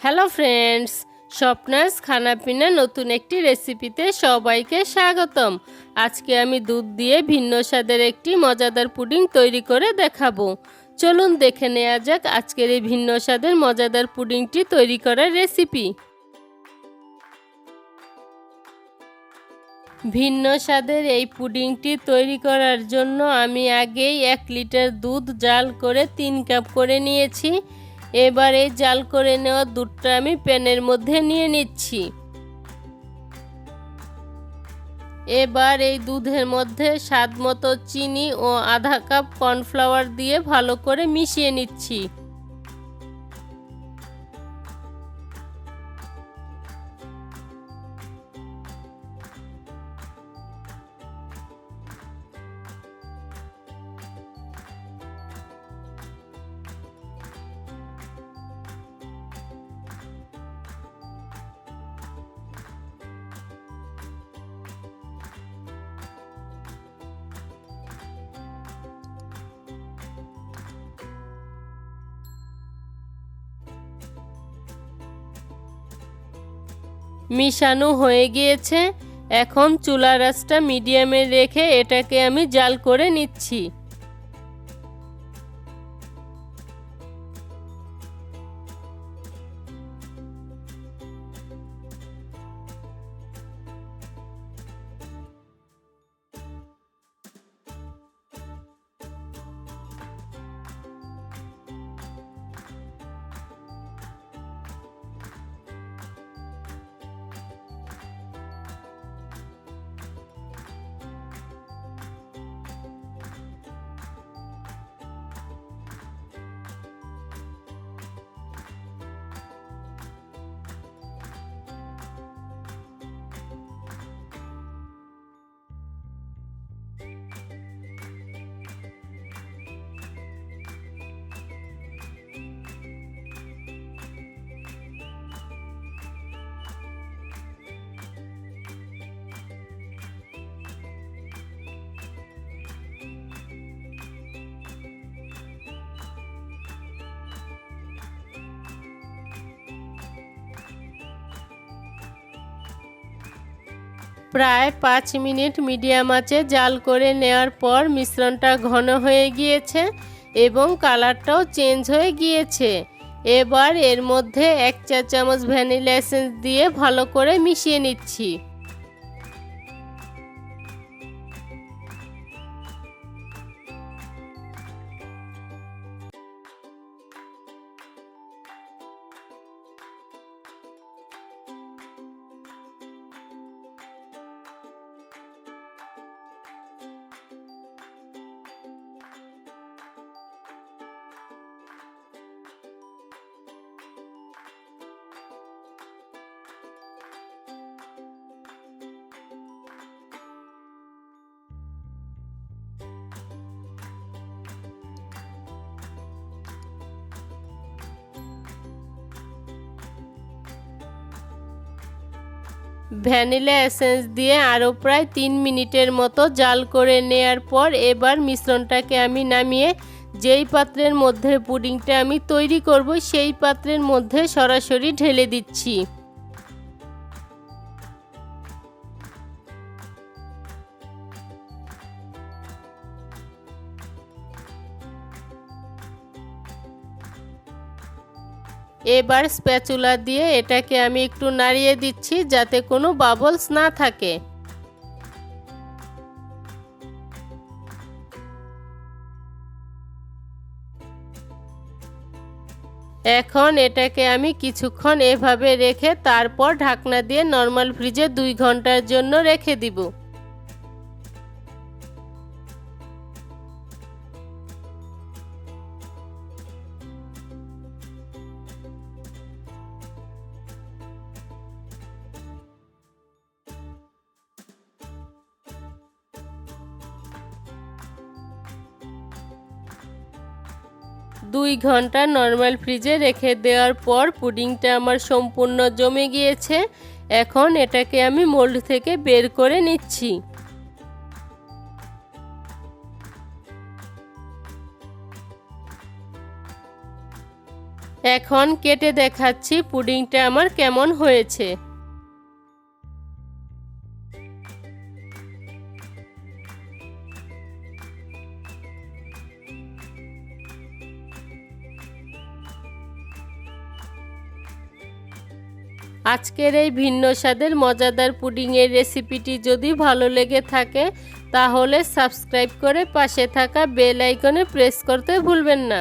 Hello friends, স্বপ্নাস খানাপিনা নতুন একটি রেসিপিতে সবাইকে স্বাগতম। আজকে আমি দুধ দিয়ে ভিন্ন স্বাদের একটি মজাদার পুডিং তৈরি করে দেখাবো। চলুন দেখে নেওয়া যাক আজকের এই ভিন্ন স্বাদের মজাদার পুডিংটি তৈরি করার রেসিপি। ভিন্ন স্বাদের এই পুডিংটি তৈরি করার জন্য আমি আগেই 1 লিটার দুধ জাল করে 3 কাপ করে নিয়েছি। এবার এই জাল করে নেওয়া দুধটা আমি প্যানের মধ্যে নিয়ে নিচ্ছি। এবার এই দুধের মধ্যে স্বাদ মতো চিনি ও আধা কাপ কর্নফ্লাওয়ার দিয়ে ভালো করে মিশিয়ে নিচ্ছি। মিশানো হয়ে গিয়েছে। এখন চুলার আঁচটা মিডিয়ামে রেখে এটাকে আমি জাল করে নিচ্ছি। প্রায় 5 মিনিট মিডিয়াম আঁচে জাল করে নেওয়ার পর মিশ্রণটা ঘন হয়ে গিয়েছে এবং কালারটাও চেঞ্জ হয়ে গিয়েছে। এবার এর মধ্যে 1 চা চামচ ভ্যানিলা এসেন্স দিয়ে ভালো করে মিশিয়ে নিচ্ছি। ভ্যানিলা এসেন্স দিয়ে আরও প্রায় 3 মিনিটের মতো জাল করে নেয়ার পর এবার মিশ্রণটাকে আমি নামিয়ে যেই পাত্রের মধ্যে পুডিংটা আমি তৈরি করব সেই পাত্রের মধ্যে সরাসরি ঢেলে দিচ্ছি। এবার স্প্যাচুলা দিয়ে এটাকে আমি একটু নাড়িয়ে দিচ্ছি যাতে কোনো বাবলস না থাকে। এখন এটাকে আমি কিছুক্ষণ এভাবে রেখে তারপর ঢাকনা দিয়ে নর্মাল ফ্রিজে 2 ঘন্টার জন্য রেখে দিব। দুই ঘন্টা নর্মাল ফ্রিজে রেখে দেওয়ার পর পুডিংটা আমার সম্পূর্ণ জমে গিয়েছে। এখন এটাকে আমি মোল্ড থেকে বের করে নিচ্ছি। এখন কেটে দেখাচ্ছি পুডিংটা আমার কেমন হয়েছে। আজকের এই ভিন্ন স্বাদের মজাদার পুডিংয়ের রেসিপিটি যদি ভালো লেগে থাকে তাহলে সাবস্ক্রাইব করে পাশে থাকা বেল আইকনে প্রেস করতে ভুলবেন না।